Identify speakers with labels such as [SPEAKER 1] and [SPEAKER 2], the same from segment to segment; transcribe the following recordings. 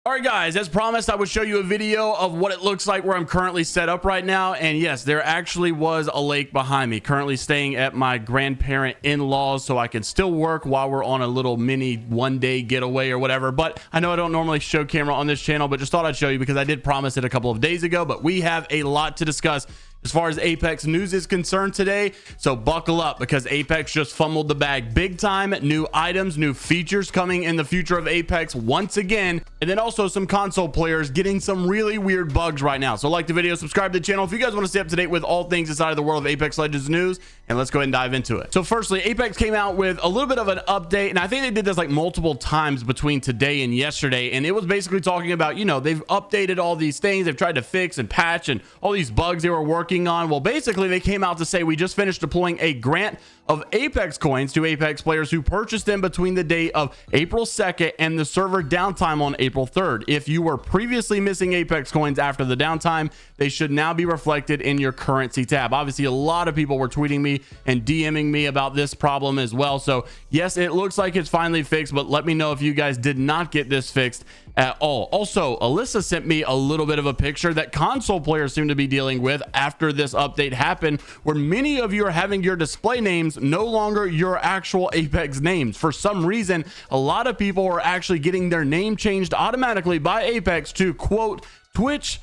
[SPEAKER 1] All right, guys, as promised, I would show you a video of what it looks like where I'm currently set up right now. And yes, there actually was a lake behind me. Currently staying at my grandparent in-laws, so I can still work while we're on a little mini one-day getaway or whatever. But I know I don't normally show camera on this channel, but just thought I'd show you because I did promise it a couple of days ago. But we have a lot to discuss as far as Apex news is concerned today, so buckle up because Apex just fumbled the bag big time. New items, new features coming in the future of Apex once again, and then also some console players getting some really weird bugs right now. So like the video, subscribe to the channel if you guys want to stay up to date with all things inside of the world of Apex Legends news, and let's go ahead and dive into it. So firstly, Apex came out with a little bit of an update, and I think they did this like multiple times between today and yesterday, and it was basically talking about, you know, they've updated all these things, they've tried to fix and patch and all these bugs they were working on. Well, basically they came out to say we just finished deploying a grant of Apex coins to Apex players who purchased them between the date of April 2nd and the server downtime on April 3rd. If you were previously missing Apex coins after the downtime, they should now be reflected in your currency tab. Obviously, a lot of people were tweeting me and DMing me about this problem as well. So yes, it looks like it's finally fixed, but let me know if you guys did not get this fixed at all. Also, Alyssa sent me a little bit of a picture that console players seem to be dealing with after this update happened, where many of you are having your display names no longer your actual Apex names. For some reason, a lot of people are actually getting their name changed automatically by Apex to quote Twitch,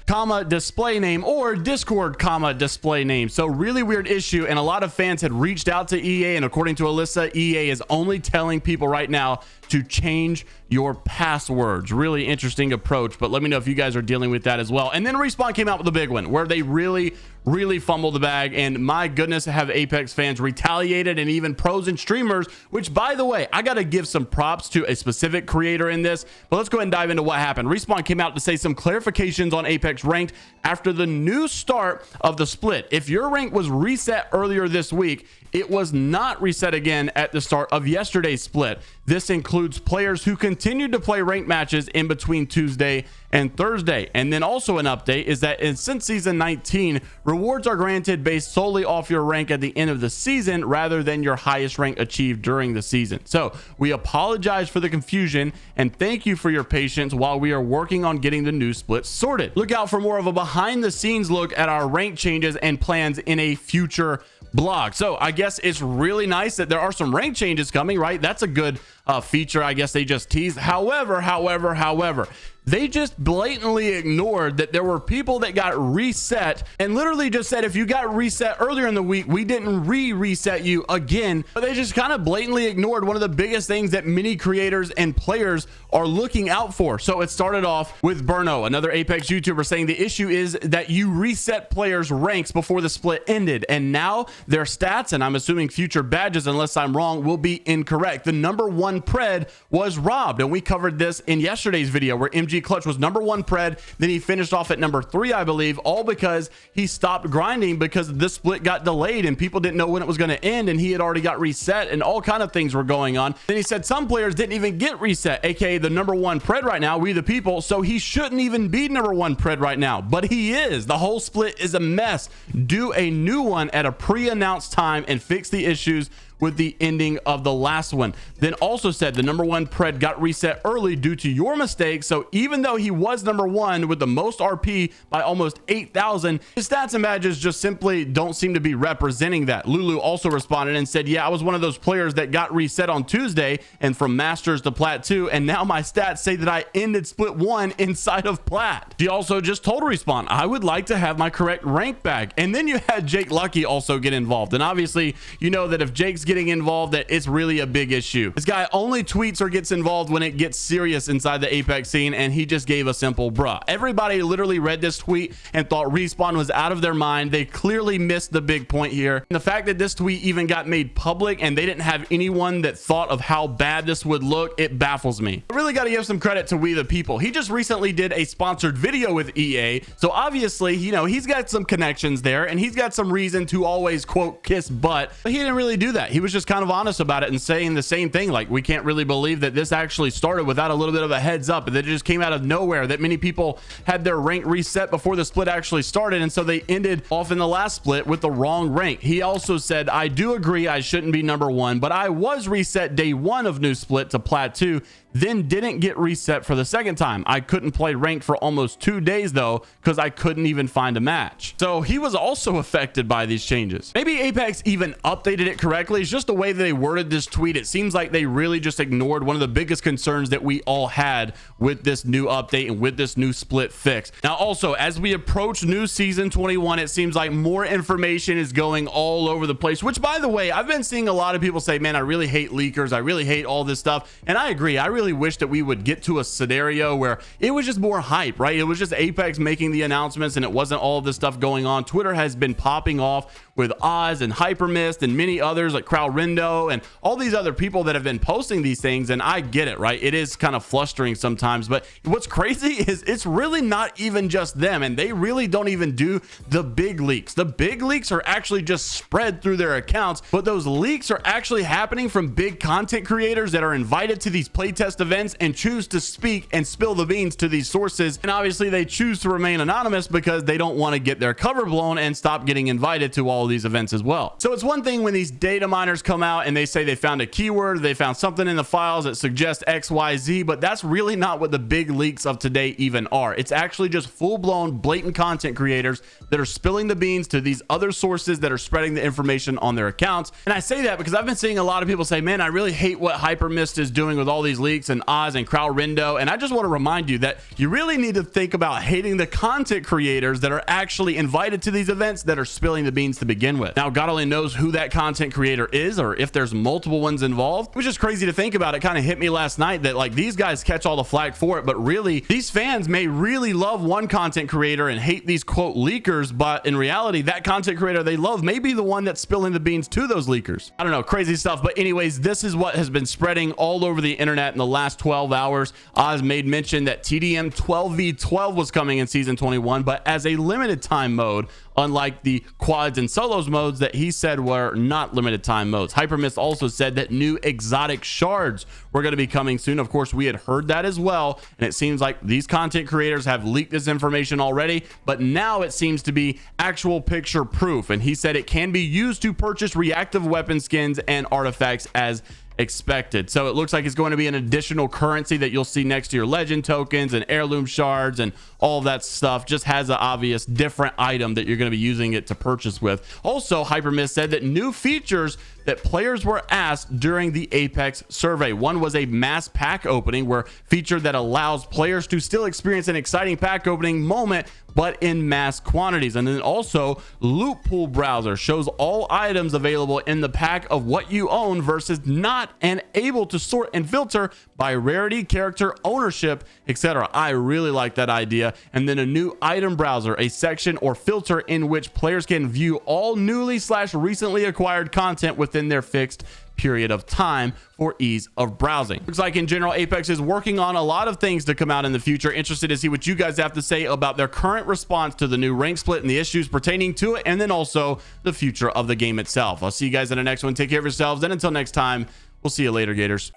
[SPEAKER 1] display name, or Discord, display name. So really weird issue, and a lot of fans had reached out to EA, and according to Alyssa, EA is only telling people right now to change your passwords. Really interesting approach, but let me know if you guys are dealing with that as well. And then Respawn came out with a big one where they really fumbled the bag, and my goodness, have Apex fans retaliated, and even pros and streamers, which by the way, I gotta give some props to a specific creator in this. But let's go ahead and dive into what happened. Respawn came out to say some clarifications on Apex ranked after the new start of the split. If your rank was reset earlier this week, it was not reset again at the start of yesterday's split. This includes players who continued to play ranked matches in between Tuesday and Thursday. And then also an update is that since season 19, rewards are granted based solely off your rank at the end of the season rather than your highest rank achieved during the season. So we apologize for the confusion and thank you for your patience while we are working on getting the new split sorted. Look out for more of a behind the scenes look at our rank changes and plans in a future blog. So I guess it's really nice that there are some rank changes coming, right? That's a good feature. I guess they just teased. However, they just blatantly ignored that there were people that got reset and literally just said, if you got reset earlier in the week, we didn't reset you again. But they just kind of blatantly ignored one of the biggest things that many creators and players are looking out for. So it started off with Burno, another Apex YouTuber, saying the issue is that you reset players' ranks before the split ended, and now their stats, and I'm assuming future badges, unless I'm wrong, will be incorrect. The #1 pred was robbed, and we covered this in yesterday's video where MG Clutch was #1 pred, then he finished off at #3, I believe, all because he stopped grinding because this split got delayed and people didn't know when it was going to end, and he had already got reset and all kind of things were going on. Then he said some players didn't even get reset, aka the #1 pred right now, we the people, so he shouldn't even be #1 pred right now, but he is. The whole split is a mess. Do a new one at a pre-announced time and fix the issues with the ending of the last one. Then also said the #1 pred got reset early due to your mistake. So even though he was #1 with the most RP by almost 8,000, his stats and badges just simply don't seem to be representing that. Lulu also responded and said, yeah, I was one of those players that got reset on Tuesday and from Masters to Plat 2, and now my stats say that I ended split 1 inside of Plat. She also just told Respawn, I would like to have my correct rank back. And then you had Jake Lucky also get involved. And obviously, you know that if Jake's getting involved, that it's really a big issue. This guy only tweets or gets involved when it gets serious inside the Apex scene, and he just gave a simple bruh. Everybody literally read this tweet and thought Respawn was out of their mind. They clearly missed the big point here. And the fact that this tweet even got made public and they didn't have anyone that thought of how bad this would look, it baffles me. I really got to give some credit to We the People. He just recently did a sponsored video with EA, so obviously, you know, he's got some connections there and he's got some reason to always quote kiss butt, but he didn't really do that. He he was just kind of honest about it and saying the same thing. Like, we can't really believe that this actually started without a little bit of a heads up, and that it just came out of nowhere, that many people had their rank reset before the split actually started, and so they ended off in the last split with the wrong rank. He also said, I do agree I shouldn't be number one, but I was reset day one of new split to plat 2, then didn't get reset for the second time. I couldn't play ranked for almost 2 days though, because I couldn't even find a match. So he was also affected by these changes. Maybe Apex even updated it correctly. It's just the way that they worded this tweet. It seems like they really just ignored one of the biggest concerns that we all had with this new update and with this new split fix. Now, also, as we approach new season 21, it seems like more information is going all over the place, which, by the way, I've been seeing a lot of people say, man, I really hate leakers. I really hate all this stuff. And I agree. I really wish that we would get to a scenario where it was just more hype, right? It was just Apex making the announcements and it wasn't all of this stuff going on. Twitter has been popping off with Oz and Hypermist and many others like Crowrindo and all these other people that have been posting these things. And I get it, right? It is kind of flustering sometimes, but what's crazy is it's really not even just them, and they really don't even do the big leaks. The big leaks are actually just spread through their accounts, but those leaks are actually happening from big content creators that are invited to these playtest events and choose to speak and spill the beans to these sources. And obviously they choose to remain anonymous because they don't want to get their cover blown and stop getting invited to all these events as well. So it's one thing when these data miners come out and they say they found a keyword, they found something in the files that suggests XYZ, but that's really not what the big leaks of today even are. It's actually just full-blown blatant content creators that are spilling the beans to these other sources that are spreading the information on their accounts. And I say that because I've been seeing a lot of people say, man, I really hate what Hypermist is doing with all these leaks and Oz and Crowrindo. And I just want to remind you that you really need to think about hating the content creators that are actually invited to these events that are spilling the beans to begin with. Now, God only knows who that content creator is or if there's multiple ones involved, which is crazy to think about. It kind of hit me last night that like these guys catch all the flack for it, but really these fans may really love one content creator and hate these quote leakers, but in reality that content creator they love may be the one that's spilling the beans to those leakers. I don't know, crazy stuff. But anyways, this is what has been spreading all over the internet in the last 12 hours. Oz made mention that TDM 12v12 was coming in season 21, but as a limited time mode, unlike the quads and solos modes that he said were not limited time modes. Hypermist also said that new exotic shards were going to be coming soon. Of course, we had heard that as well, and it seems like these content creators have leaked this information already, but now it seems to be actual picture proof. And he said it can be used to purchase reactive weapon skins and artifacts as expected. So it looks like it's going to be an additional currency that you'll see next to your legend tokens and heirloom shards and all that stuff. Just has an obvious different item that you're going to be using it to purchase with. Also, Hypermist said that new features that players were asked during the Apex survey. One was a mass pack opening, where feature that allows players to still experience an exciting pack opening moment, but in mass quantities. And then also loot pool browser shows all items available in the pack of what you own versus not, and able to sort and filter by rarity, character, ownership, etc. I really like that idea. And then a new item browser, a section or filter in which players can view all newly/recently acquired content within their fixed period of time for ease of browsing. Looks like in general Apex is working on a lot of things to come out in the future. Interested to see what you guys have to say about their current response to the new rank split and the issues pertaining to it, and then also the future of the game itself. I'll see you guys in the next one. Take care of yourselves, and until next time, we'll see you later, Gators.